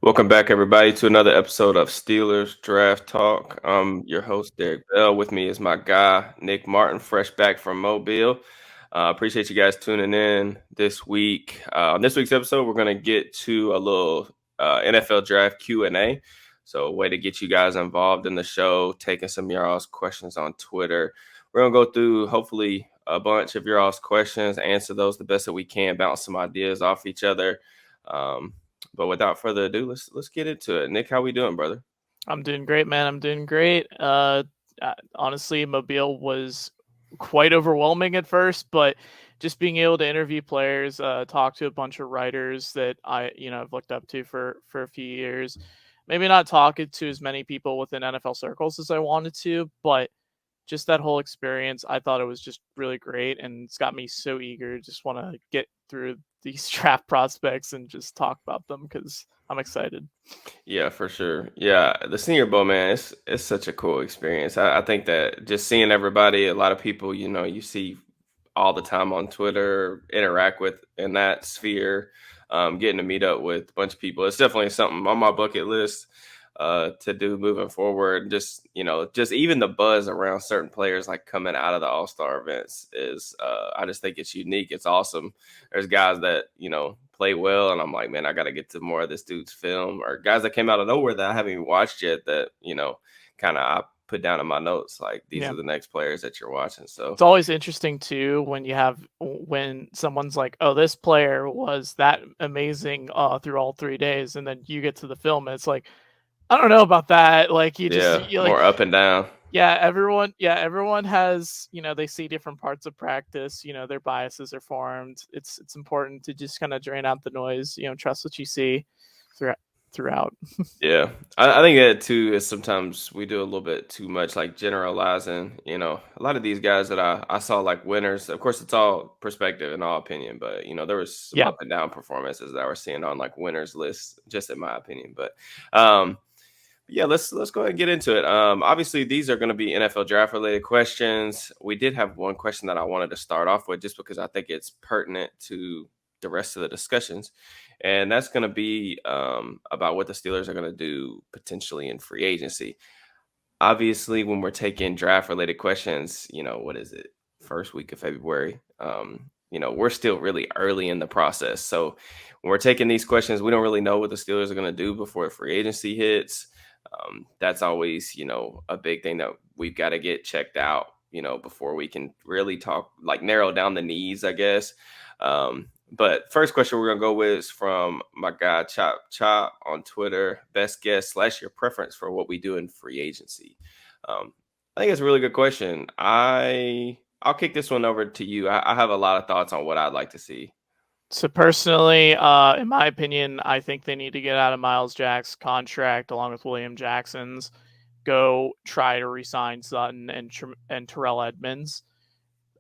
Welcome back, everybody, to another episode of Steelers Draft Talk. I'm your host, Derek Bell. With me is my guy, Nick Martin, fresh back from Mobile. Appreciate you guys tuning in this week. On this week's episode, we're going to get to a little NFL Draft Q&A. So a way to get you guys involved in the show, taking some of y'all's questions on Twitter. We're going to go through, hopefully, a bunch of y'all's questions, answer those the best that we can, bounce some ideas off each other. But without further ado, let's get into it. Nick, how we doing, brother? I'm doing great, man. I'm doing great. Honestly, Mobile was quite overwhelming at first, but just being able to interview players, talk to a bunch of writers that I've looked up to for a few years. Maybe not talking to as many people within NFL circles as I wanted to, but just that whole experience, I thought it was just really great, and it's got me so eager. Just want to get through these draft prospects and just talk about them because I'm excited. Yeah, for sure. Yeah, the Senior Bowl, man, it's such a cool experience. I think that just seeing everybody, a lot of people, you see all the time on Twitter, interact with in that sphere, getting to meet up with a bunch of people. It's definitely something on my bucket list to do moving forward. Just just even the buzz around certain players like coming out of the All-Star events is I just think it's unique. It's awesome. There's guys that play well, and I'm like, man, I got to get to more of this dude's film, or guys that came out of nowhere that I haven't even watched yet that kind of I put down in my notes like these are the next players that you're watching. So it's always interesting too when someone's like, oh, this player was that amazing through all 3 days, and then you get to the film and it's like, I don't know about that. Like you more up and down. Yeah, everyone has, they see different parts of practice, their biases are formed. It's important to just kind of drain out the noise, trust what you see throughout. Yeah. I think that too is sometimes we do a little bit too much like generalizing. A lot of these guys that I saw like winners, of course it's all perspective and all opinion, but there was some up and down performances that I was seeing on like winners lists, just in my opinion. But yeah, let's go ahead and get into it. Obviously, these are going to be NFL draft related questions. We did have one question that I wanted to start off with, just because I think it's pertinent to the rest of the discussions, and that's going to be about what the Steelers are going to do potentially in free agency. Obviously, when we're taking draft related questions, what is it? First week of February. We're still really early in the process. So when we're taking these questions, we don't really know what the Steelers are going to do before free agency hits. That's always, a big thing that we've got to get checked out, before we can really talk, like narrow down the needs, I guess. But first question we're going to go with is from my guy, Chop on Twitter. Best guess / your preference for what we do in free agency. I think it's a really good question. I'll kick this one over to you. I have a lot of thoughts on what I'd like to see. So personally, in my opinion, I think they need to get out of Miles Jack's contract along with William Jackson's. Go try to re-sign Sutton and Terrell Edmonds.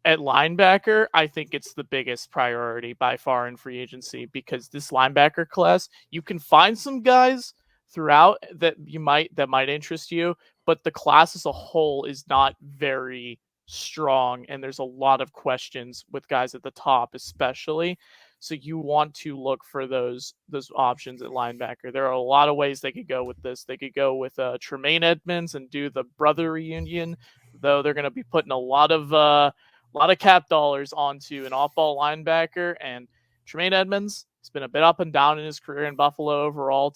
At linebacker, I think it's the biggest priority by far in free agency, because this linebacker class, you can find some guys throughout that might interest you, but the class as a whole is not very strong, and there's a lot of questions with guys at the top, especially. So you want to look for those options at linebacker. There are a lot of ways they could go with this. They could go with Tremaine Edmonds and do the brother reunion, though they're going to be putting a lot of cap dollars onto an off-ball linebacker. And Tremaine Edmonds has been a bit up and down in his career in Buffalo overall.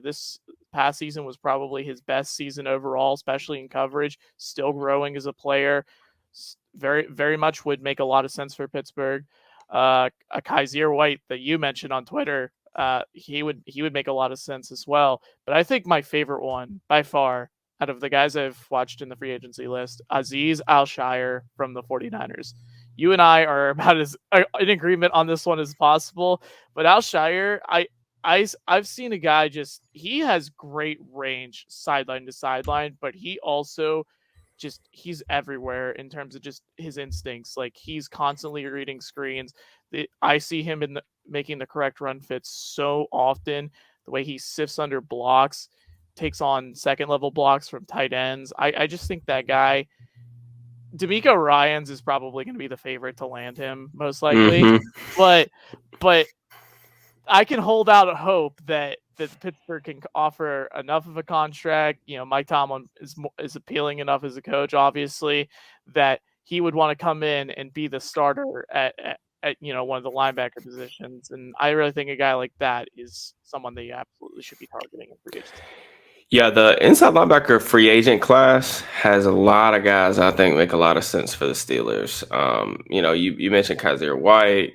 This past season was probably his best season overall, especially in coverage. Still growing as a player. Very, very much would make a lot of sense for Pittsburgh. A Kaiser White that you mentioned on Twitter, he would make a lot of sense as well. But I think my favorite one by far out of the guys I've watched in the free agency list, Azeez Al-Shaair from the 49ers. You and I are about as in agreement on this one as possible. But Al-Shaair, I've seen a guy he has great range sideline to sideline, but he also he's everywhere in terms of just his instincts. Like, he's constantly reading screens. I see him making the correct run fits so often. The way he sifts under blocks, takes on second level blocks from tight ends. I just think that guy, D'Amico Ryans, is probably going to be the favorite to land him most likely. Mm-hmm. But I can hold out a hope that that Pittsburgh can offer enough of a contract. Mike Tomlin is appealing enough as a coach, obviously, that he would want to come in and be the starter at one of the linebacker positions. And I really think a guy like that is someone that you absolutely should be targeting in free agency. Yeah, the inside linebacker free agent class has a lot of guys I think make a lot of sense for the Steelers. You mentioned Kaiser White.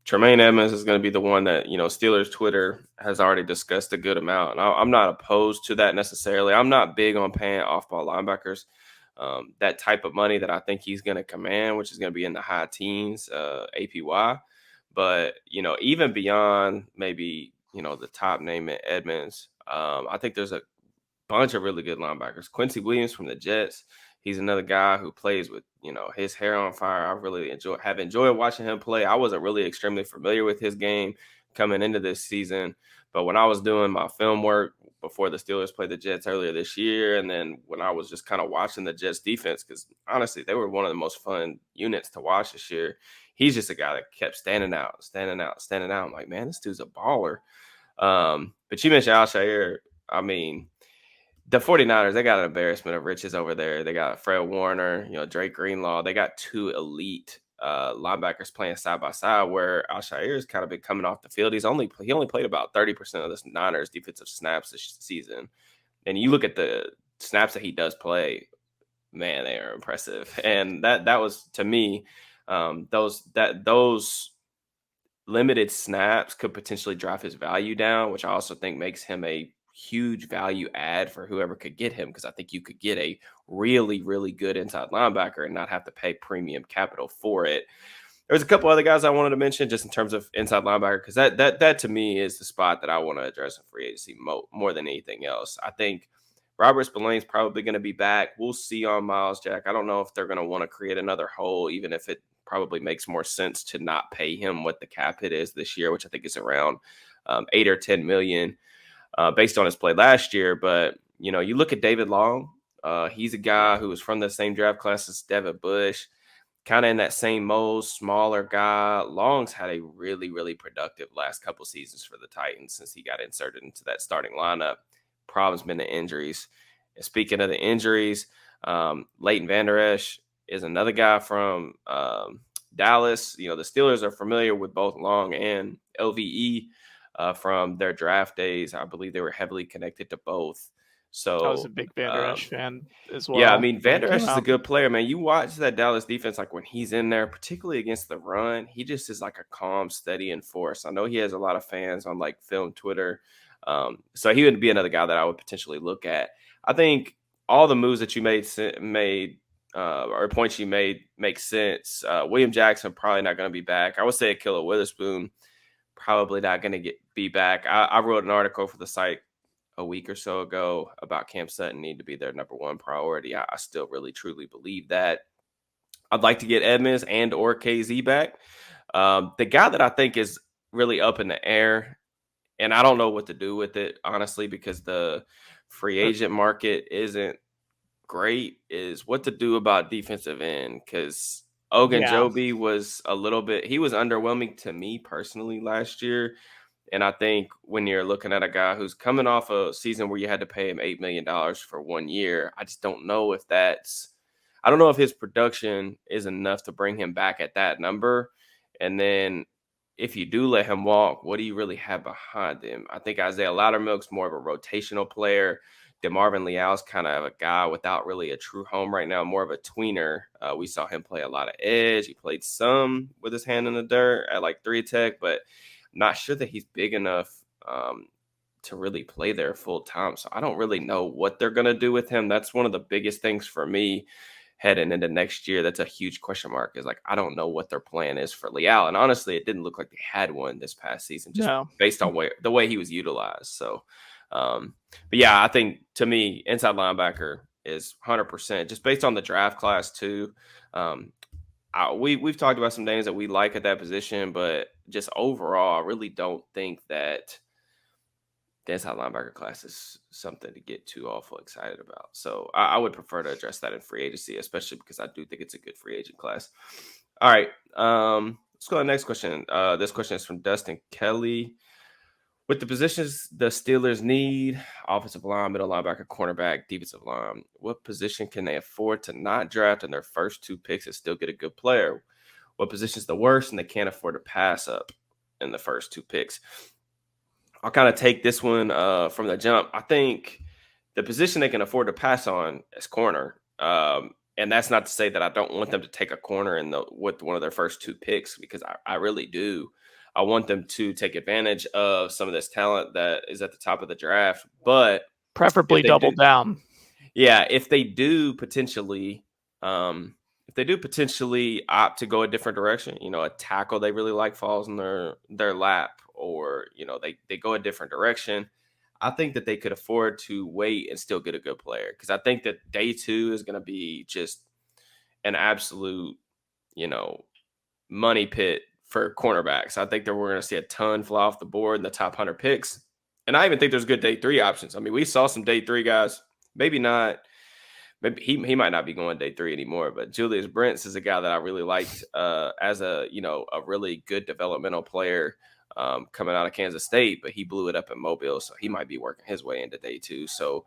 Tremaine Edmonds is going to be the one that, Steelers Twitter has already discussed a good amount. And I'm not opposed to that necessarily. I'm not big on paying off ball linebackers that type of money that I think he's going to command, which is going to be in the high teens APY. But, even beyond maybe, the top name in Edmonds, I think there's a bunch of really good linebackers. Quincy Williams from the Jets. He's another guy who plays with, his hair on fire. I really have enjoyed watching him play. I wasn't really extremely familiar with his game coming into this season, but when I was doing my film work before the Steelers played the Jets earlier this year, and then when I was just kind of watching the Jets defense, because honestly, they were one of the most fun units to watch this year. He's just a guy that kept standing out, standing out, standing out. I'm like, man, this dude's a baller. But you mentioned Alshire. I mean, the 49ers, they got an embarrassment of riches over there. They got Fred Warner, Drake Greenlaw. They got two elite linebackers playing side by side, where Alshire has kind of been coming off the field. He only played about 30% of the Niners defensive snaps this season. And you look at the snaps that he does play, man, they are impressive. And that was, to me, those limited snaps could potentially drive his value down, which I also think makes him a huge value add for whoever could get him, because I think you could get a really, really good inside linebacker and not have to pay premium capital for it. There's a couple other guys I wanted to mention just in terms of inside linebacker, because that to me is the spot that I want to address in free agency more than anything else. I think Robert Spillane's probably going to be back. We'll see on Miles Jack. I don't know if they're going to want to create another hole, even if it probably makes more sense to not pay him what the cap hit is this year, which I think is around 8 or 10 million based on his play last year. But, you look at David Long. He's a guy who was from the same draft class as Devin Bush, kind of in that same mold, smaller guy. Long's had a really, really productive last couple seasons for the Titans since he got inserted into that starting lineup. Problem's been the injuries. And speaking of the injuries, Leighton Vander Esch is another guy from Dallas. The Steelers are familiar with both Long and LVE from their draft days. I believe they were heavily connected to both. So I was a big Vander Esch fan as yeah, I well mean, when he Vander came Esch is a out. good player, man. You watch that Dallas defense, like when he's in there, particularly against the run, he just is like a calm, steady enforce. I know he has a lot of fans on like film Twitter. So he would be another guy that I would potentially look at. I think all the moves that you made or points you made make sense. William Jackson probably not going to be back. I would say Akilla Witherspoon probably not going to be back. I wrote an article for the site a week or so ago about Cam Sutton need to be their number one priority. I still really truly believe that. I'd like to get Edmonds and or KZ back. The guy that I think is really up in the air, and I don't know what to do with it, honestly, because the free agent market isn't great, is what to do about defensive end, because Yeah, Ogunjobi was he was underwhelming to me personally last year. And I think when you're looking at a guy who's coming off a season where you had to pay him $8 million for 1 year, I just don't know if I don't know if his production is enough to bring him back at that number. And then if you do let him walk, what do you really have behind him? I think Isaiah Loudermilk's more of a rotational player. DeMarvin Leal's kind of a guy without really a true home right now, more of a tweener. We saw him play a lot of edge. He played some with his hand in the dirt at like 3 tech, but not sure that he's big enough to really play there full time. So I don't really know what they're going to do with him. That's one of the biggest things for me heading into next year. That's a huge question mark, is like, I don't know what their plan is for Leal. And honestly, it didn't look like they had one this past season, just no. based on the way he was utilized. So, but yeah, I think to me, inside linebacker is 100% just based on the draft class too. We've talked about some names that we like at that position, but just overall, I really don't think that the inside linebacker class is something to get too awful excited about. So I would prefer to address that in free agency, especially because I do think it's a good free agent class. All right, let's go to the next question. This question is from Dustin Kelly. With the positions the Steelers need, offensive line, middle linebacker, cornerback, defensive line, what position can they afford to not draft in their first two picks and still get a good player? What position is the worst and they can't afford to pass up in the first two picks? I'll kind of take this one from the jump. I think the position they can afford to pass on is corner. And that's not to say that I don't want them to take a corner with one of their first two picks, because I really do. I want them to take advantage of some of this talent that is at the top of the draft. But if Preferably they double do, down. yeah, if they do potentially opt to go a different direction, a tackle they really like falls in their lap, or they go a different direction. I think that they could afford to wait and still get a good player, because I think that day two is going to be just an absolute, you know, money pit for cornerbacks. I think that we're going to see a ton fly off the board in the top 100 picks. And I even think there's good day three options. I mean, we saw some day three guys, maybe not. Maybe he might not be going day three anymore, but Julius Brents is a guy that I really liked as a really good developmental player coming out of Kansas State, but he blew it up in Mobile, so he might be working his way into day two. So,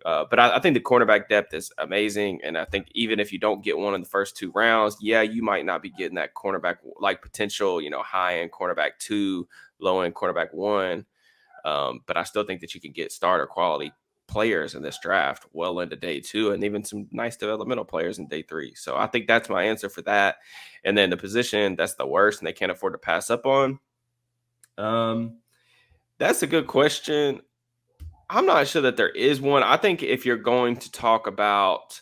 but I think the cornerback depth is amazing, and I think even if you don't get one in the first two rounds, yeah, you might not be getting that cornerback like potential, high end cornerback 2, low end cornerback 1. But I still think that you can get starter quality players in this draft well into day 2, and even some nice developmental players in day 3. So I think that's my answer for that. And then the position that's the worst and they can't afford to pass up on. Um, that's a good question. I'm not sure that there is one. I think if you're going to talk about,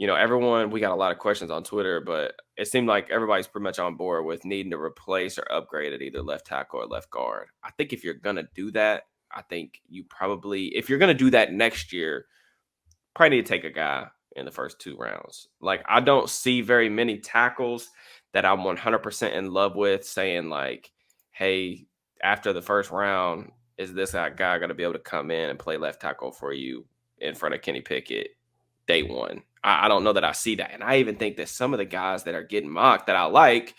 everyone, we got a lot of questions on Twitter, but it seemed like everybody's pretty much on board with needing to replace or upgrade at either left tackle or left guard. I think if you're going to do that, I think you probably, if you're going to do that next year, probably need to take a guy in the first 2 rounds. Like, I don't see very many tackles that I'm 100% in love with saying, like, hey, after the first round, is this guy going to be able to come in and play left tackle for you in front of Kenny Pickett day one? I don't know that I see that. And I even think that some of the guys that are getting mocked that I like,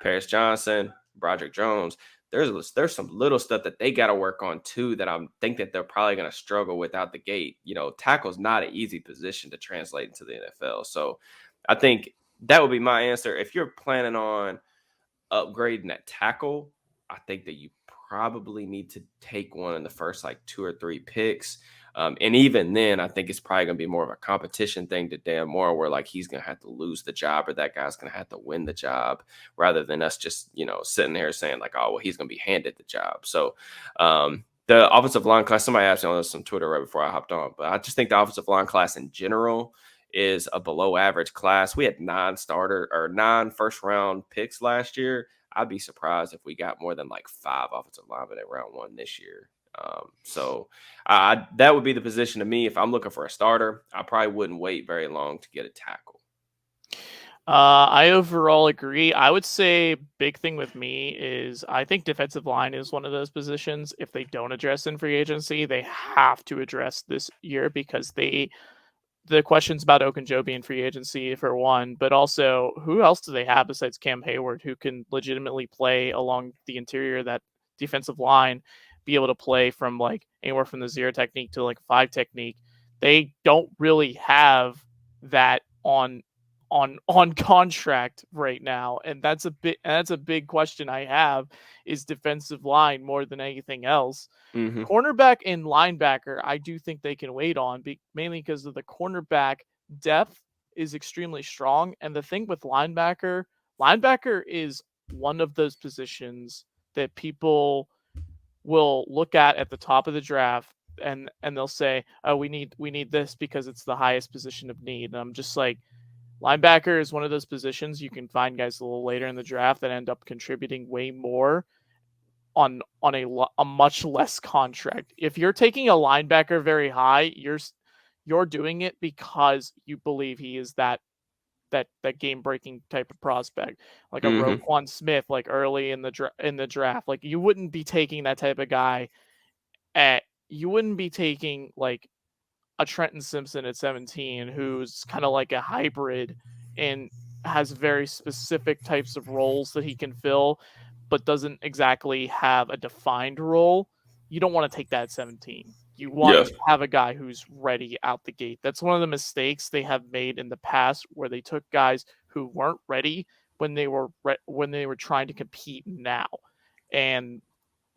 Paris Johnson, Broderick Jones, there's some little stuff that they got to work on too that I think that they're probably going to struggle with out the gate. Tackle's not an easy position to translate into the NFL. So I think that would be my answer. If you're planning on upgrading at tackle, I think that you probably need to take one in the first like 2 or 3 picks. And even then, I think it's probably going to be more of a competition thing to Dan Moore, where like he's going to have to lose the job or that guy's going to have to win the job, rather than us just, sitting there saying like, oh, well, he's going to be handed the job. So the offensive line class, somebody asked me on some Twitter right before I hopped on, but I just think the offensive line class in general is a below average class. We had 9 first round picks last year. I'd be surprised if we got more than like 5 offensive linemen at round 1 this year. So that would be the position to me. If I'm looking for a starter, I probably wouldn't wait very long to get a tackle. I overall agree. I would say big thing with me is I think defensive line is one of those positions. If they don't address in free agency, they have to address this year, because the questions about Ogunjobi in free agency for one, but also who else do they have besides Cam Hayward who can legitimately play along the interior of that defensive line, be able to play from like anywhere from the 0 technique to like 5 technique. They don't really have that on contract right now, and that's a big question I have, is defensive line more than anything else. Mm-hmm. Cornerback and linebacker, I do think they can wait on, mainly because of the cornerback depth is extremely strong. And the thing with linebacker is one of those positions that people will look at the top of the draft, and they'll say, oh, we need this because it's the highest position of need. And I'm just like, linebacker is one of those positions you can find guys a little later in the draft that end up contributing way more on a much less contract. If you're taking a linebacker very high, you're doing it because you believe he is that game breaking type of prospect, like a Mm-hmm. Roquan Smith, like early in the draft. Like, you wouldn't be taking that type of guy you wouldn't be taking like a Trenton Simpson at 17, who's kind of like a hybrid and has very specific types of roles that he can fill, but doesn't exactly have a defined role. you don't want to take that at 17. You want Yeah. to have a guy who's ready out the gate. That's one of the mistakes they have made in the past, where they took guys who weren't ready when they were when they were trying to compete now. And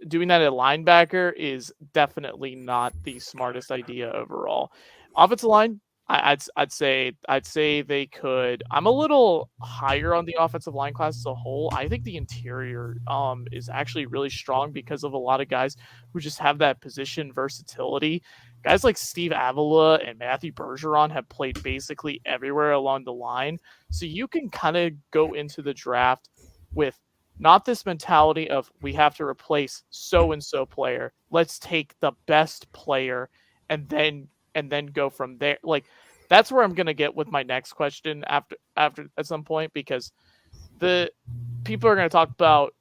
doing that at linebacker is definitely not the smartest idea overall. Offensive line, I'd say they could. I'm a little higher on the offensive line class as a whole. I think the interior is actually really strong because of a lot of guys who just have that position versatility. Guys like Steve Avila and Matthew Bergeron have played basically everywhere along the line, so you can kind of go into the draft with not this mentality of we have to replace so and so player. Let's take the best player and then go from there. Like that's where I'm gonna get with my next question after at some point, because the people are gonna talk about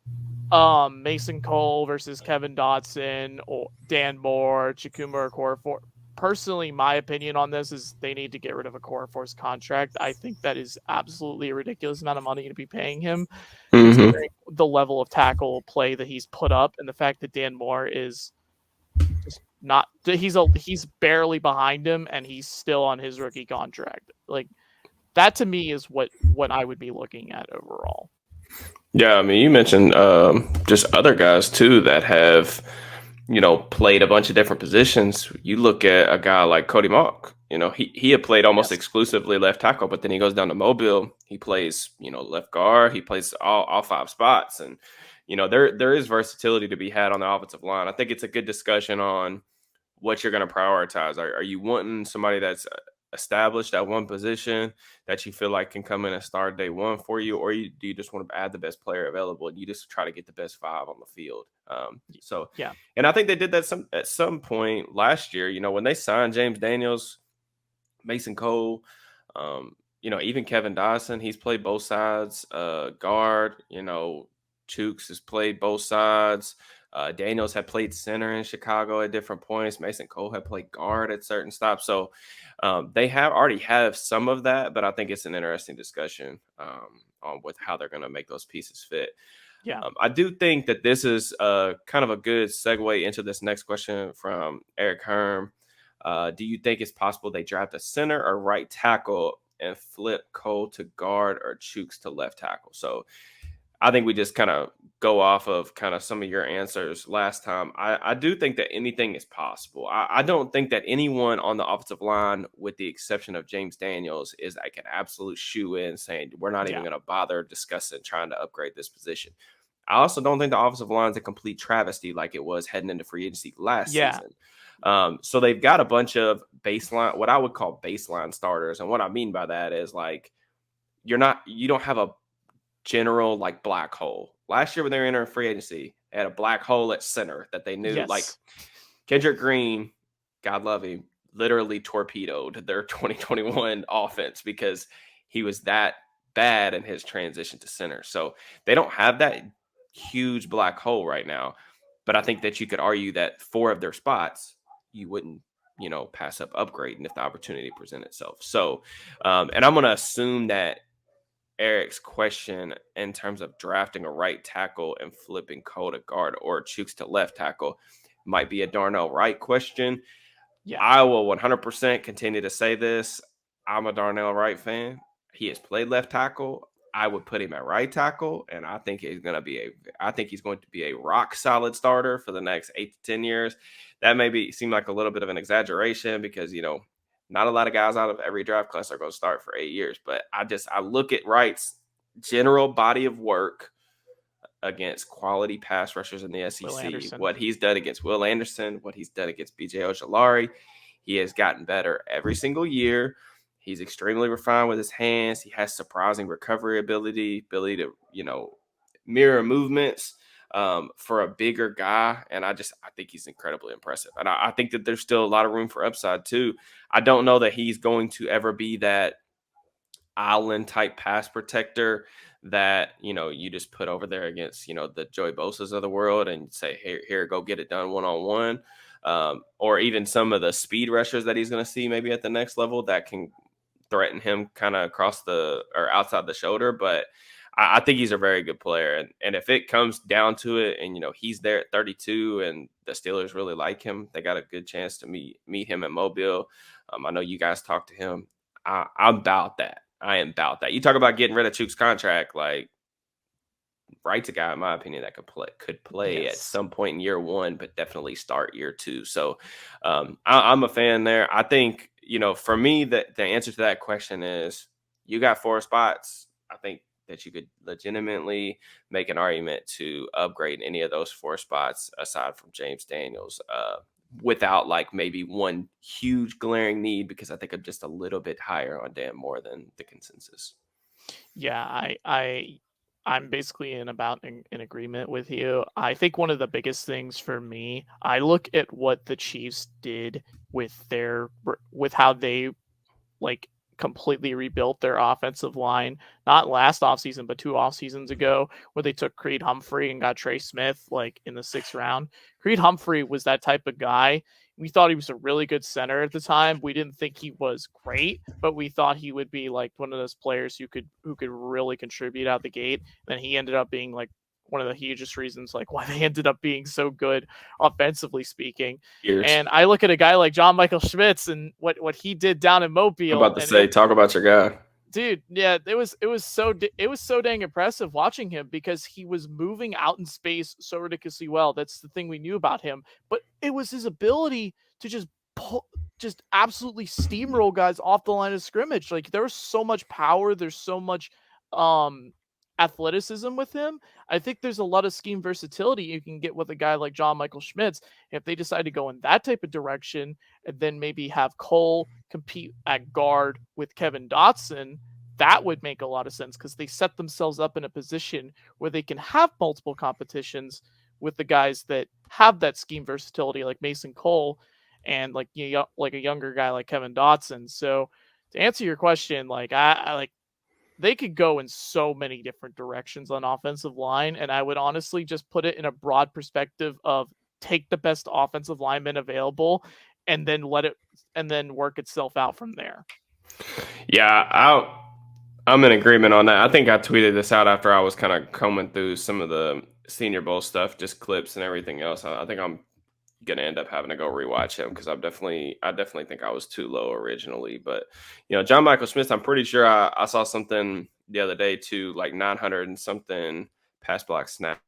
Mason Cole versus Kevin Dotson or Dan Moore, Chikuma Okorafor. Personally, my opinion on this is they need to get rid of Okorafor's contract. I think that is absolutely a ridiculous amount of money to be paying him, Hmm. considering the level of tackle play that he's put up and the fact that Dan Moore is just not he's barely behind him and he's still on his rookie contract. Like that to me is what I would be looking at overall. Yeah, I mean, you mentioned just other guys too that have, played a bunch of different positions. You look at a guy like Cody Mock. He had played almost Yes. exclusively left tackle, but then he goes down to Mobile. He plays, left guard. He plays all five spots, and there is versatility to be had on the offensive line. I think it's a good discussion on what you're going to prioritize. Are you wanting somebody that's established at one position that you feel like can come in and start day one for you, or do you just want to add the best player available and you just try to get the best five on the field? So, Yeah. and I think they did that at some point last year. When they signed James Daniels, Mason Cole, even Kevin Dodson, he's played both sides. Guard, Chooks has played both sides. Daniels had played center in Chicago at different points. Mason Cole had played guard at certain stops. So they already have some of that, but I think it's an interesting discussion on with how they're going to make those pieces fit. Yeah. I do think that this is kind of a good segue into this next question from Eric Herm. Do you think it's possible they draft a center or right tackle and flip Cole to guard or Chooks to left tackle? So I think we just kind of go off of kind of some of your answers last time. I do think that anything is possible. I don't think that anyone on the offensive line, with the exception of James Daniels, is like an absolute shoe in saying we're not even Yeah. going to bother discussing trying to upgrade this position. I also don't think the offensive line is a complete travesty like it was heading into free agency last Yeah. season. So they've got a bunch of baseline, what I would call baseline starters. And what I mean by that is like, you don't have a general like black hole. Last year when they were entering free agency, they had a black hole at center that they knew, like Yes. Kendrick Green, God love him, literally torpedoed their 2021 offense because he was that bad in his transition to center. So they don't have that huge black hole right now. But I think that you could argue that four of their spots you wouldn't, pass up upgrading if the opportunity present itself. So, and I'm going to assume that Eric's question in terms of drafting a right tackle and flipping Cole to guard or Chooks to left tackle might be a Darnell Wright question. Yeah. I will 100% continue to say this. I'm a Darnell Wright fan. He has played left tackle. I would put him at right tackle, and I think he's going to be a rock solid starter for the next 8 to 10 years. That seem like a little bit of an exaggeration because not a lot of guys out of every draft class are going to start for 8 years. But I look at Wright's general body of work against quality pass rushers in the Will SEC. Anderson. What he's done against Will Anderson, what he's done against BJ Ojolari, he has gotten better every single year. He's extremely refined with his hands. He has surprising recovery ability to, mirror movements for a bigger guy. And I think he's incredibly impressive. And I think that there's still a lot of room for upside too. I don't know that he's going to ever be that island type pass protector that you just put over there against the Joey Bosa's of the world and say here go get it done one-on-one, or even some of the speed rushers that he's going to see maybe at the next level that can threaten him kind of across the or outside the shoulder. But I think he's a very good player, and if it comes down to it, and he's there at 32, and the Steelers really like him, they got a good chance to meet him at Mobile. I know you guys talked to him. I'm about that. I am about that. You talk about getting rid of Chuke's contract, like Wright's a guy, in my opinion, that could play at Yes. some point in year one, but definitely start year two. So I'm a fan there. I think for me, the answer to that question is you got four spots. I think that you could legitimately make an argument to upgrade any of those four spots aside from James Daniels. Without like maybe one huge glaring need, because I think I'm just a little bit higher on Dan Moore than the consensus. Yeah, I'm basically in agreement with you. I think one of the biggest things for me, I look at what the Chiefs did with how they like completely rebuilt their offensive line, not last offseason, but 2 off seasons ago, where they took Creed Humphrey and got Trey Smith like in the 6th round. Creed Humphrey was that type of guy. We thought he was a really good center at the time. We didn't think he was great, but we thought he would be like one of those players who could really contribute out the gate. And then he ended up being like one of the hugest reasons like why they ended up being so good offensively speaking. Years. And I look at a guy like John Michael Schmitz and what he did down in I'm Mobile, about to and say, talk about your guy. dude, yeah, it was so dang impressive watching him because he was moving out in space so ridiculously well. That's the thing we knew about him, but it was his ability to just absolutely steamroll guys off the line of scrimmage. Like there's so much power, there's so much um athleticism with him. I think there's a lot of scheme versatility you can get with a guy like John Michael Schmitz if they decide to go in that type of direction, and then maybe have Cole compete at guard with Kevin Dotson. That would make a lot of sense because they set themselves up in a position where they can have multiple competitions with the guys that have that scheme versatility, like Mason Cole, and like a younger guy like Kevin Dotson. So to answer your question, like I like they could go in so many different directions on offensive line, and I would honestly just put it in a broad perspective of take the best offensive lineman available and then work itself out from there. Yeah, I'm in agreement on that. I think I tweeted this out after I was kind of combing through some of the Senior Bowl stuff, just clips and everything else. I think I'm gonna end up having to go rewatch him because I definitely think I was too low originally. But John Michael Smith, I'm pretty sure I saw something the other day too, like 900 and something pass block snaps,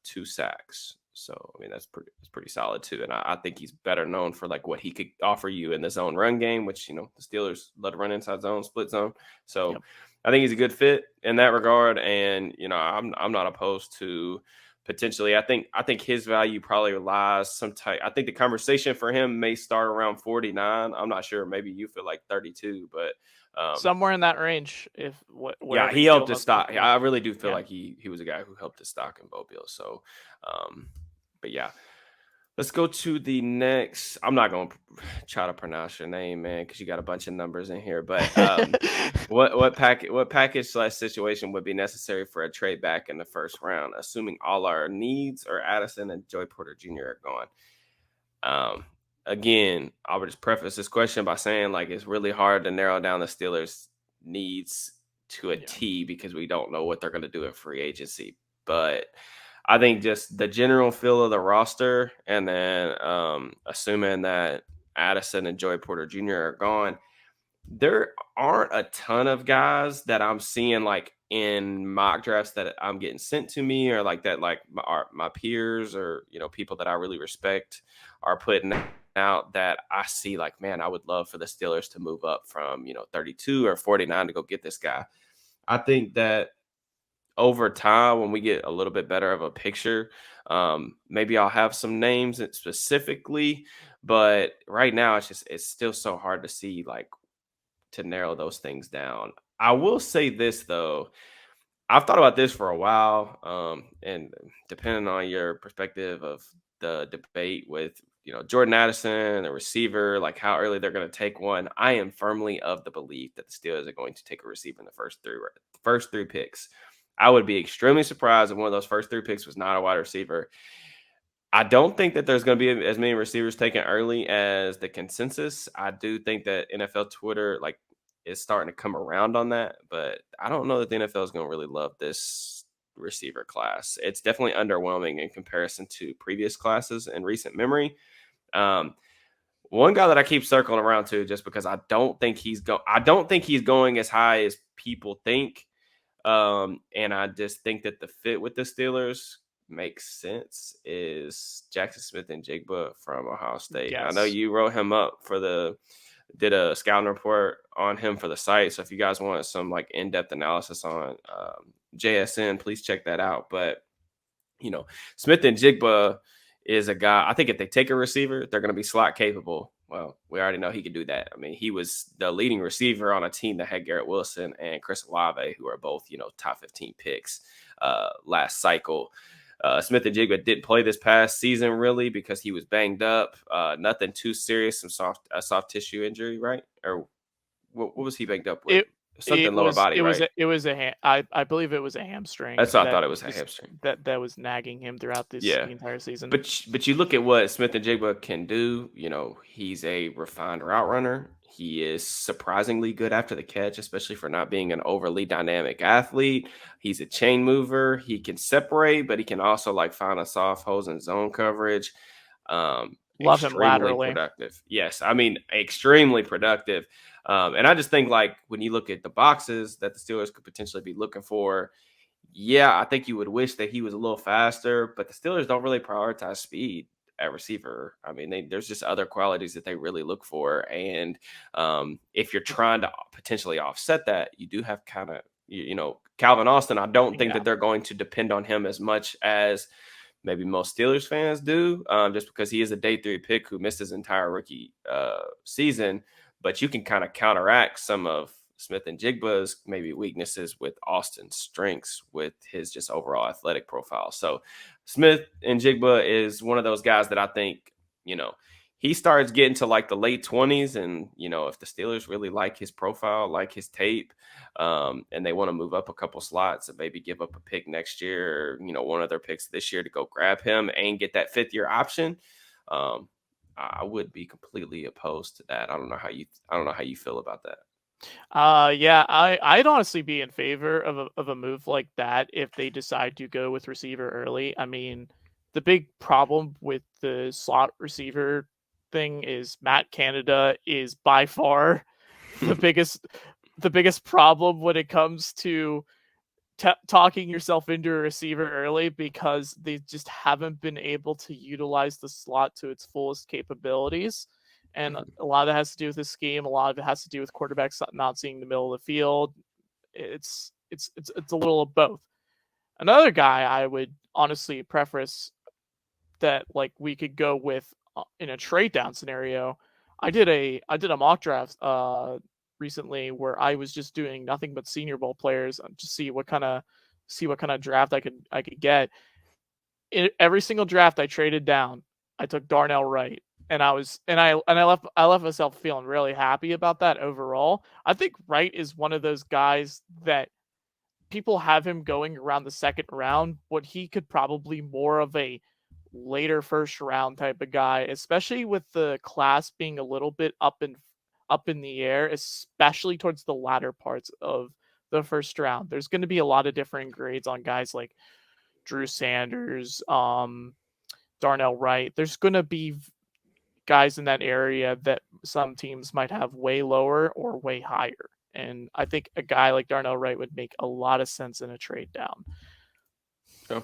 2 sacks. So I mean that's pretty solid too. And I think he's better known for like what he could offer you in the zone run game, which the Steelers love to run inside zone, split zone. So Yep. I think he's a good fit in that regard. And I'm not opposed to potentially. I think his value probably lies some type. I think the conversation for him may start around 49. I'm not sure. Maybe you feel like 32, but Somewhere in that range, if yeah, whatever he you feel helped his most stock. comfortable. I really do feel Yeah. like he was a guy who helped his stock in Mobile. So, but yeah, let's go to the next. I'm not going to try to pronounce your name, man, because you got a bunch of numbers in here. But what package slash situation would be necessary for a trade back in the first round, assuming all our needs or Addison and Joy Porter Jr. are gone? Again, I would just preface this question by saying like it's really hard to narrow down the Steelers' needs to a Yeah. T because we don't know what they're going to do at free agency. But I think just the general feel of the roster, and then assuming that Addison and Joy Porter Jr. are gone, there aren't a ton of guys that I'm seeing like in mock drafts that I'm getting sent to me, or like that like my peers, or people that I really respect are putting out, that I see like, man, I would love for the Steelers to move up from 32 or 49 to go get this guy. I think that over time, when we get a little bit better of a picture, maybe I'll have some names specifically, but right now it's still so hard to see like to narrow those things down. I will say this though, I've thought about this for a while, and depending on your perspective of the debate with Jordan Addison, the receiver, like how early they're going to take one, I am firmly of the belief that the Steelers are going to take a receiver in the first three picks. I would be extremely surprised if one of those first three picks was not a wide receiver. I don't think that there's going to be as many receivers taken early as the consensus. I do think that NFL Twitter, like is starting to come around on that, but I don't know that the NFL is going to really love this receiver class. It's definitely underwhelming in comparison to previous classes in recent memory. Um, One guy that I keep circling around to, just because I don't think he's going as high as people think. And I just think that the fit with the Steelers makes sense, is Jackson Smith and Jigba from Ohio State. I know Yes. you wrote him up for did a scouting report on him for the site. So if you guys want some like in-depth analysis on JSN, please check that out. But Smith and Jigba is a guy. I think if they take a receiver, they're going to be slot capable. Well, we already know he can do that. I mean, he was the leading receiver on a team that had Garrett Wilson and Chris Olave, who are both top 15 picks last cycle. Smith and Jigba didn't play this past season really because he was banged up. Nothing too serious, some soft tissue injury, right? Or what was he banged up with? It Something lower body, right? it was I believe it was a hamstring That's what I that thought. It was a just hamstring. that was nagging him throughout Yeah. the entire season. But you look at what Smith and Jigba can do. He's a refined route runner. He is surprisingly good after the catch, especially for not being an overly dynamic athlete. He's a chain mover. He can separate, but he can also like find a soft holes in zone coverage. Love him Extremely laterally. productive. Yes, I mean extremely productive. And I just think like when you look at the boxes that the Steelers could potentially be looking for, yeah, I think you would wish that he was a little faster, but the Steelers don't really prioritize speed at receiver. I mean, there's just other qualities that they really look for, and if you're trying to potentially offset that, you do have kind of Calvin Austin. I don't think Yeah. that they're going to depend on him as much as maybe most Steelers fans do, just because he is a day 3 pick who missed his entire rookie season. But you can kind of counteract some of Smith and Jigba's maybe weaknesses with Austin's strengths with his just overall athletic profile. So Smith and Jigba is one of those guys that I think, he starts getting to like the late 20s. And, if the Steelers really like his profile, like his tape, and they want to move up a couple slots and maybe give up a pick next year, or, one of their picks this year to go grab him and get that 5th-year option. I would be completely opposed to that. I don't know how you feel about that. Yeah, I'd honestly be in favor of a move like that if they decide to go with receiver early. I mean, the big problem with the slot receiver thing is Matt Canada is by far the biggest problem when it comes to talking yourself into a receiver early, because they just haven't been able to utilize the slot to its fullest capabilities. And a lot of that has to do with the scheme. A lot of it has to do with quarterbacks not seeing the middle of the field. It's a little of both. Another guy I would honestly preface that like we could go with in a trade down scenario. I did a mock draft recently where I was just doing nothing but Senior Bowl players to see what kind of draft I could get. In every single draft I traded down, I took Darnell Wright, and I left myself feeling really happy about that overall. I think Wright is one of those guys that people have him going around the second round, but he could probably more of a later first round type of guy, especially with the class being a little bit up in the air, especially towards the latter parts of the first round. There's going to be a lot of different grades on guys like Drew Sanders, Darnell Wright. There's going to be guys in that area that some teams might have way lower or way higher. And I think a guy like Darnell Wright would make a lot of sense in a trade down. Yeah.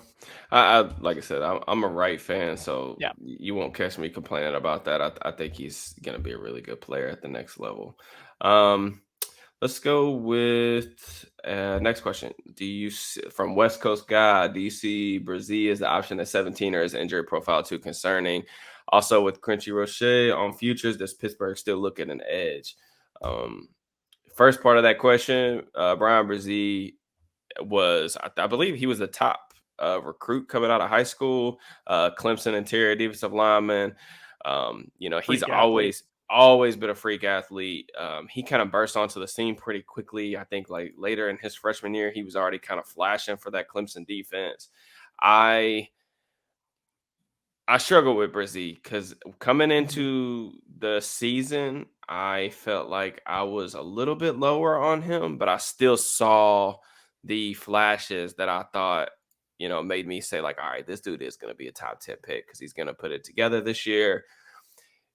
I like I said, I'm a Wright fan, so Yeah. you won't catch me complaining about that. I think he's going to be a really good player at the next level. Um, let's go with next question. From West Coast guy, do you see Brazil as the option at 17, or is injury profile too concerning? Also, with Crunchy Roche on futures, does Pittsburgh still look at an edge? Um, First part of that question, Brian Brzee I believe he was the top recruit coming out of high school, Clemson interior defensive lineman. He's Freak athlete. always been a freak athlete. He kind of burst onto the scene pretty quickly. I think like later in his freshman year, he was already kind of flashing for that Clemson defense. I struggle with Brzee because coming into the season, I felt like I was a little bit lower on him, but I still saw the flashes that I thought, made me say, like, all right, this dude is going to be a top 10 pick because he's going to put it together this year.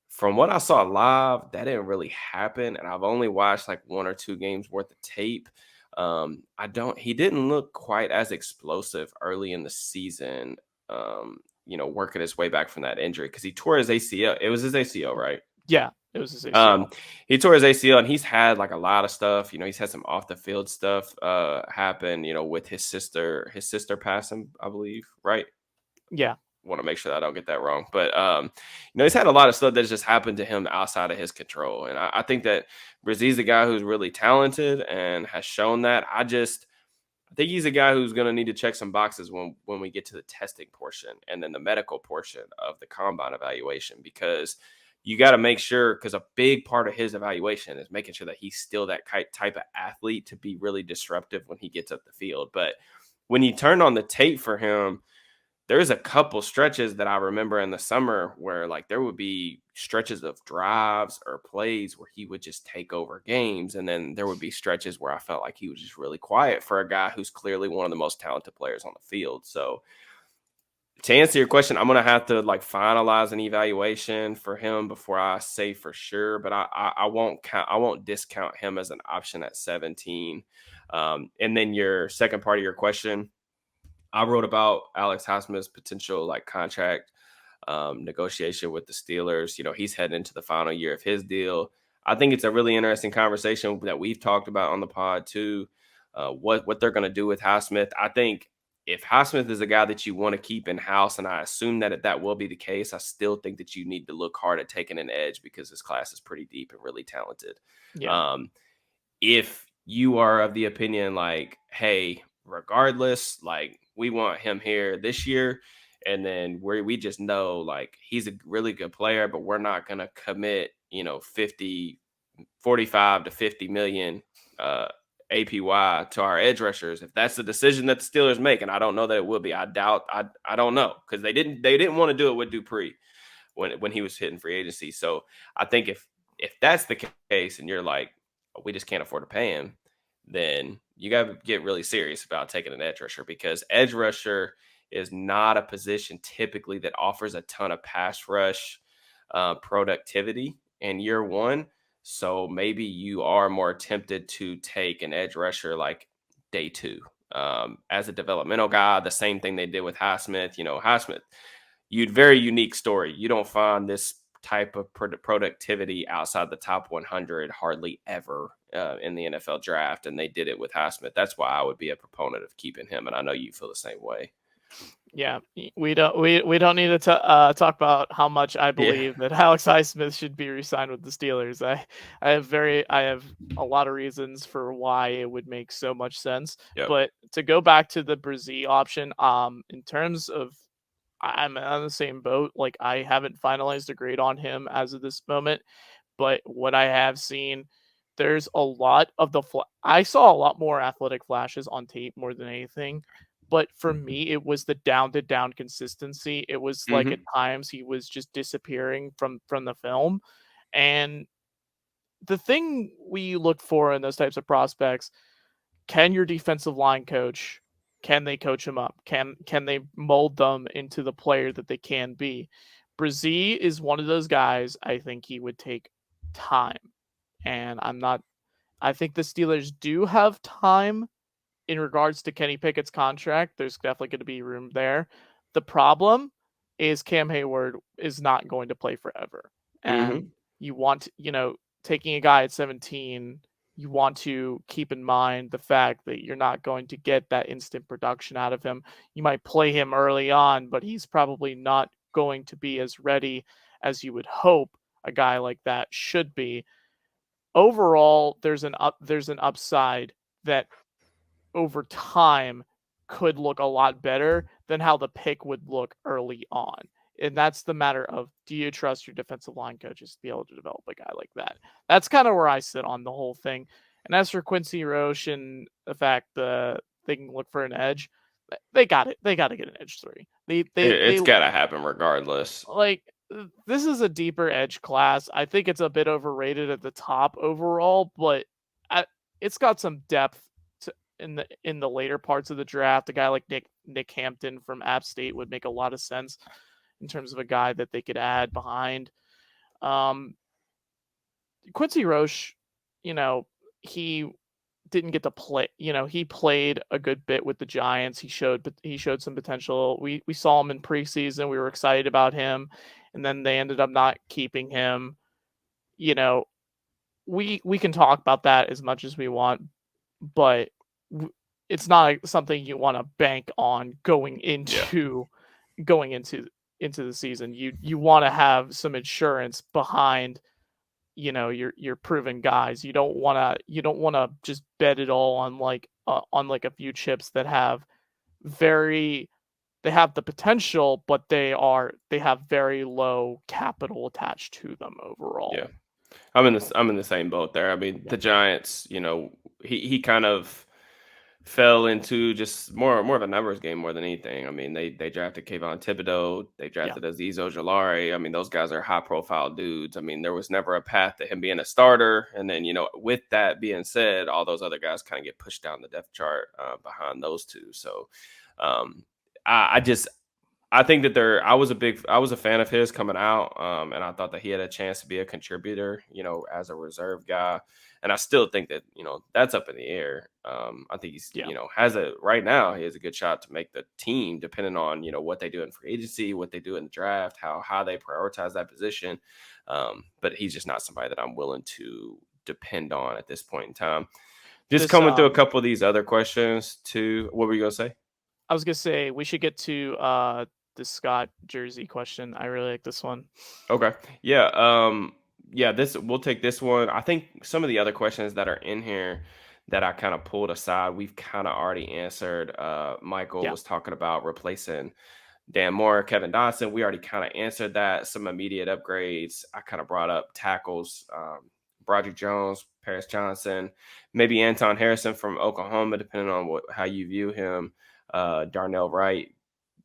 From what I saw live, that didn't really happen. And I've only watched like one or two games worth of tape. He didn't look quite as explosive early in the season, working his way back from that injury because he tore his ACL. It was his ACL, right? Yeah, it was his ACL. Um, he tore his ACL and he's had like a lot of stuff. He's had some off the field stuff happen, with his sister. His sister passed him, I believe, right? Yeah. Want to make sure that I don't get that wrong. But he's had a lot of stuff that's just happened to him outside of his control. And I think that Brazil's a guy who's really talented and has shown that. I think he's a guy who's going to need to check some boxes when we get to the testing portion and then the medical portion of the combine evaluation, because you got to make sure, because a big part of his evaluation is making sure that he's still that type of athlete to be really disruptive when he gets up the field. But when you turn on the tape for him, there's a couple stretches that I remember in the summer where like there would be stretches of drives or plays where he would just take over games. And then there would be stretches where I felt like he was just really quiet for a guy who's clearly one of the most talented players on the field. So to answer your question, I'm going to have to like finalize an evaluation for him before I say for sure, but I won't discount him as an option at 17. And then your second part of your question, I wrote about Alex Highsmith's potential like contract negotiation with the Steelers. He's heading into the final year of his deal. I think it's a really interesting conversation that we've talked about on the pod too. What they're going to do with Highsmith. I think if Highsmith is a guy that you want to keep in house, and I assume that will be the case, I still think that you need to look hard at taking an edge because this class is pretty deep and really talented. Yeah. If you are of the opinion like, hey, regardless, like we want him here this year, and then we just know like he's a really good player, but we're not going to commit 45 to 50 million APY to our edge rushers. If that's the decision that the Steelers make, and I don't know that it will be, I don't know, because they didn't want to do it with Dupree when he was hitting free agency. So I think if that's the case and you're like, we just can't afford to pay him, then you got to get really serious about taking an edge rusher, because edge rusher is not a position typically that offers a ton of pass rush productivity in year one. So maybe you are more tempted to take an edge rusher like day two as a developmental guy. The same thing they did with Highsmith. Highsmith, very unique story. You don't find this type of productivity outside the top 100 hardly ever in the NFL draft, and they did it with Highsmith. That's why I would be a proponent of keeping him, and I know you feel the same way. Yeah, we don't need to talk about how much I believe that Alex Highsmith should be re-signed with the Steelers. I have a lot of reasons for why it would make so much sense. Yep. But to go back to the Brzee option, in terms of, I'm on the same boat. Like, I haven't finalized a grade on him as of this moment, but what I have seen, there's a lot of I saw a lot more athletic flashes on tape more than anything. But for me, it was the down to down consistency. It was like at times he was just disappearing from the film. And the thing we look for in those types of prospects, can your defensive line coach, can they coach him up? Can they mold them into the player that they can be? Brzee is one of those guys. I think he would take time. And I think the Steelers do have time in regards to Kenny Pickett's contract. There's definitely going to be room there. The problem is Cam Hayward is not going to play forever. And you want, taking a guy at 17, you want to keep in mind the fact that you're not going to get that instant production out of him. You might play him early on, but he's probably not going to be as ready as you would hope a guy like that should be. Overall, there's an upside that over time could look a lot better than how the pick would look early on. And that's the matter of, do you trust your defensive line coaches to be able to develop a guy like that? That's kind of where I sit on the whole thing. And as for Quincy Roche and the fact that they can look for an edge, they got it. They got to get an edge 3. It's got to happen regardless. Like, This is a deeper edge class. I think it's a bit overrated at the top overall, but I, it's got some depth to, in the later parts of the draft. A guy like Nick Hampton from App State would make a lot of sense in terms of a guy that they could add behind. Um, Quincy Roche, you know, he didn't get to play. You know, he played a good bit with the Giants. He showed some potential. We saw him in preseason. We were excited about him, and then they ended up not keeping him. You know, we can talk about that as much as we want, but it's not something you want to bank on Yeah. going into the season. You want to have some insurance behind, you know, your proven guys. You don't want to just bet it all on like a few chips that have very they have the potential, but they have very low capital attached to them Yeah. overall. I'm in the same boat there. I mean, Yeah. the Giants, he kind of fell into just more of a numbers game more than anything. I mean, they drafted Kayvon Thibodeau, they Yeah. drafted Azeez Ojulari. I mean, those guys are high profile dudes. I mean, there was never a path to him being a starter. And then, with that being said, all those other guys kind of get pushed down the depth chart behind those two. So um, I just I think that I was a fan of his coming out, and I thought that he had a chance to be a contributor, as a reserve guy. And I still think that that's up in the air. I think he's Yeah. has a right now he has a good shot to make the team, depending on what they do in free agency, what they do in the draft, how they prioritize that position. But he's just not somebody that I'm willing to depend on at this point in time. Just This coming through a couple of these other questions too. What were you gonna say? I was gonna say we should get to the Scott jersey question. I really like this one. Okay. Yeah. Yeah, this we'll take this one. I think some of the other questions that are in here that I kind of pulled aside, we've kind of already answered. Michael Yeah. was talking about replacing Dan Moore, Kevin Dotson. We already kind of answered that. Some immediate upgrades. I kind of brought up tackles, Broderick Jones, Paris Johnson, maybe Anton Harrison from Oklahoma, depending on how you view him. Darnell Wright,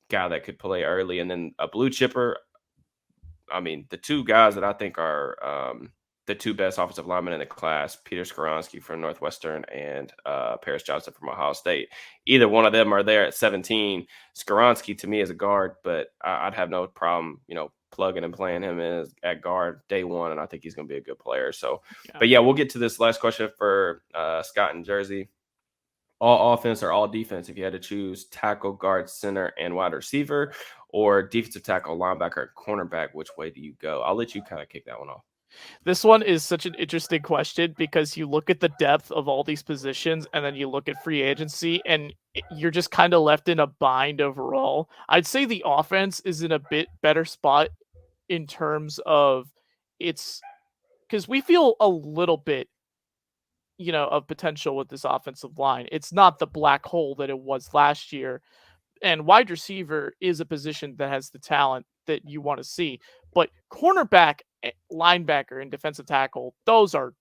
guy that could play early, and then a blue chipper. I mean, the two guys that I think are the two best offensive linemen in the class, Peter Skoronsky from Northwestern and Paris Johnson from Ohio State. Either one of them are there at 17. Skoronsky to me is a guard, but I'd have no problem, plugging and playing him at guard day one, and I think he's going to be a good player. So, Yeah. but yeah, we'll get to this last question for Scott in Jersey. All offense or all defense, if you had to choose tackle, guard, center, and wide receiver, or defensive tackle, linebacker, cornerback, which way do you go? I'll let you kind of kick that one off. This one is such an interesting question because you look at the depth of all these positions and then you look at free agency and you're just kind of left in a bind overall. I'd say the offense is in a bit better spot in terms of it's because we feel a little bit, of potential with this offensive line. It's not the black hole that it was last year. And wide receiver is a position that has the talent that you want to see. But cornerback, linebacker, and defensive tackle, those are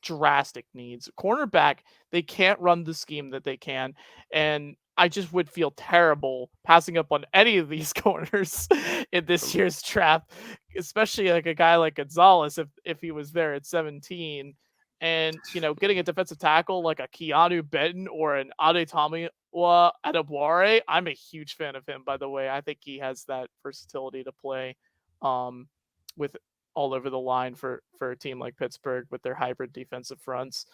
drastic needs. Cornerback, they can't run the scheme that they can, and I just would feel terrible passing up on any of these corners in this Um, year's draft, especially like a guy like Gonzalez if he was there at 17. And getting a defensive tackle like a Keanu Benton or an Adetomiwa Adebawore, I'm a huge fan of him, by the way. I think he has that versatility to play um, with all over the line for a team like Pittsburgh with their hybrid defensive fronts.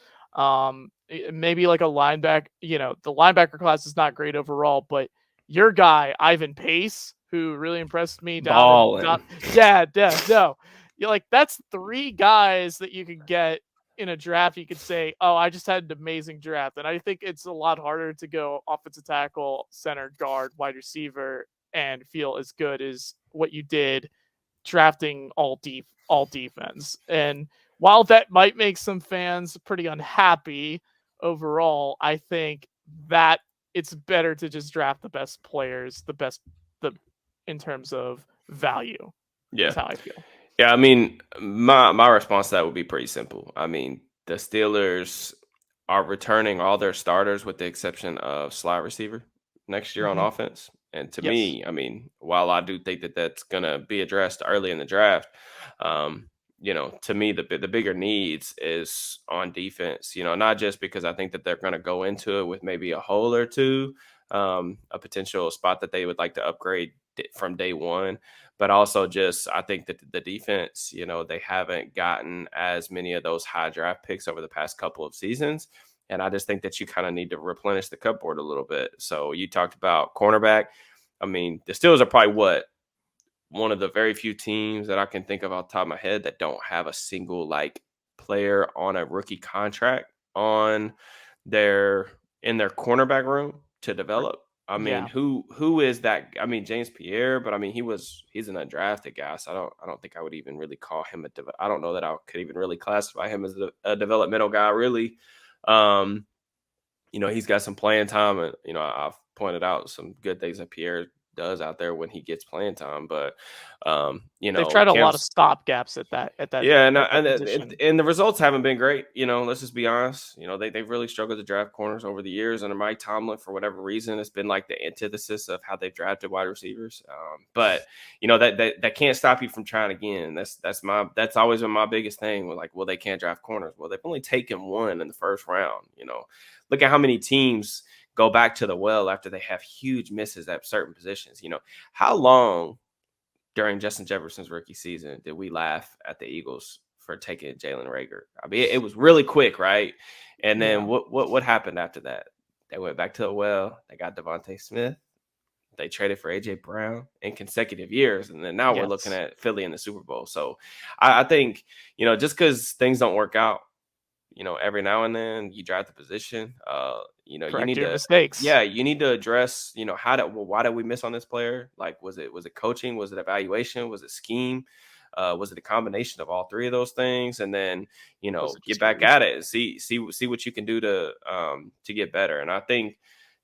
Maybe like a linebacker. The linebacker class is not great overall, but your guy Ivan Pace, who really impressed me Balling. yeah, no, you're like that's three guys that you could get in a draft. You could say, oh, I just had an amazing draft, and I think it's a lot harder to go offensive tackle, center, guard, wide receiver, and feel as good as what you did drafting all defense. And while that might make some fans pretty unhappy overall, I think that it's better to just draft the best players, the in terms of value Yeah. is how I feel. Yeah. I mean, my response to that would be pretty simple. I mean, the Steelers are returning all their starters with the exception of slot receiver next year on Mm-hmm. offense. And to Yes. me, I mean, while I do think that that's going to be addressed early in the draft, um, to me, the bigger needs is on defense. Not just because I think that they're going to go into it with maybe a hole or two, a potential spot that they would like to upgrade from day one, but also just I think that the defense, they haven't gotten as many of those high draft picks over the past couple of seasons. And I just think that you kind of need to replenish the cupboard a little bit. So you talked about cornerback. I mean, the Steelers are probably one of the very few teams that I can think of off the top of my head that don't have a single like player on a rookie contract on their in their cornerback room to develop. I mean, Yeah. who is that? I mean, James Pierre, but I mean, he's an undrafted guy, so I don't think I would even really call him I don't know that I could even really classify him as a developmental guy, really. Um, he's got some playing time, and I've pointed out some good things that Pierre does out there when he gets playing time. But They've tried a lot of Cam's stopgaps at that at that yeah, at that position. and the results haven't been great. Let's just be honest. They've really struggled to draft corners over the years under Mike Tomlin for whatever reason. It's been like the antithesis of how they've drafted wide receivers. But that can't stop you from trying again. That's always been my biggest thing. With like, well, they can't draft corners. Well, they've only taken one in the first round. Look at how many teams go back to the well after they have huge misses at certain positions. How long during Justin Jefferson's rookie season did we laugh at the Eagles for taking Jalen Rager? I mean, it was really quick, right? And then Yeah. what happened after that? They went back to the well. They got Devontae Smith. They traded for AJ Brown in consecutive years, and then now we're looking Yes. at Philly in the Super Bowl. So I think just because things don't work out, every now and then you draft the position. You Correct need your to, mistakes. yeah, you need to address, why did we miss on this player? Like, was it coaching? Was it evaluation? Was it scheme? Was it a combination of all three of those things? And then, Was it get just back at coaching? it and see what you can do to get better. And I think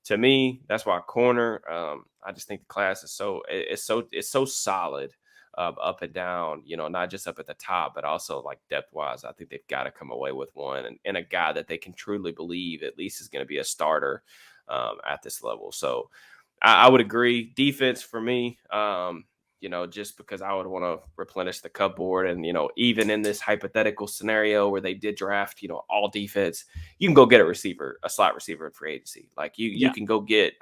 to me, that's why corner, I just think the class is it's so solid up and down, not just up at the top, but also like depth wise. I think they've got to come away with one and a guy that they can truly believe at least is going to be a starter at this level. So I would agree. Defense for me, just because I would want to replenish the cupboard. And, even in this hypothetical scenario where they did draft, all defense, you can go get a slot receiver in free agency. Like you Yeah. can go get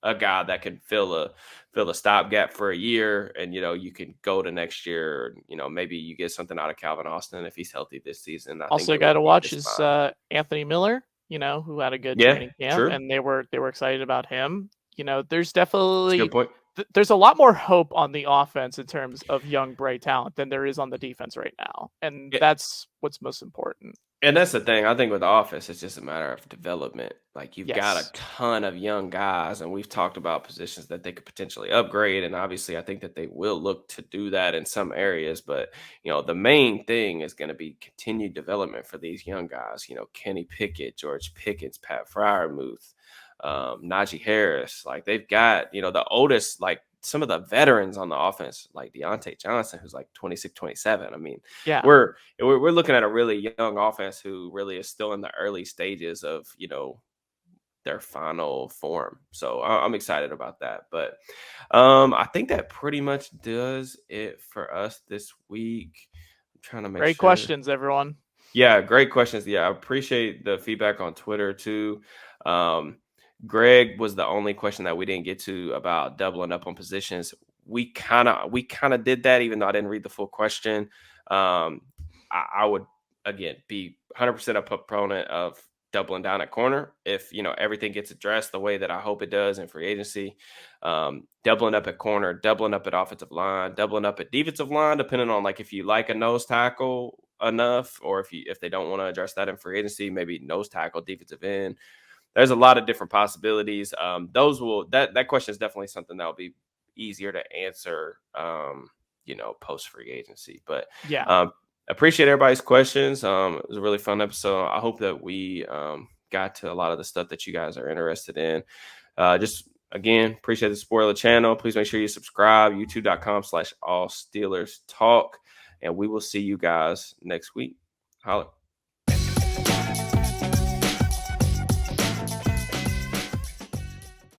a guy that can fill a stopgap for a year, and you can go to next year. Maybe you get something out of Calvin Austin if he's healthy this season. I think Also they got would to be watch just is fine. Anthony Miller, who had a good Yeah, training camp, true. and they were excited about him. There's That's a good definitely point. there's a lot more hope on the offense in terms of young bright talent than there is on the defense right now, and Yeah, that's what's most important. and that's the thing. I think with the offense, it's just a matter of development. Like you've got a Yes. ton of young guys, and we've talked about positions that they could potentially upgrade. And obviously, I think that they will look to do that in some areas. But the main thing is going to be continued development for these young guys. Kenny Pickett, George Pickens, Pat Fryermuth, Najee Harris. Like they've got the oldest, like some of the veterans on the offense, like Deontay Johnson, who's like 26, 27. I mean, Yeah. we're looking at a really young offense who really is still in the early stages of their final form. So I'm excited about that. But I think that pretty much does it for us this week. I'm trying to make Great sure. questions, everyone. Yeah, great questions. Yeah, I appreciate the feedback on Twitter too. Um, Greg was the only question that we didn't get to about doubling up on positions. We kind of did that, even though I didn't read the full question. I would again be 100% a proponent of doubling down at corner if everything gets addressed the way that I hope it does in free agency. Doubling up at corner, doubling up at offensive line, doubling up at defensive line, depending on like if you like a nose tackle enough, or if they don't want to address that in free agency, maybe nose tackle, defensive end. There's a lot of different possibilities. That question is definitely something that will be easier to answer, post free agency. But Yeah. appreciate everybody's questions. It was a really fun episode. I hope that we got to a lot of the stuff that you guys are interested in. Just again, appreciate the support of the channel. Please make sure you subscribe, youtube.com/all Steelers talk. And we will see you guys next week. Holla.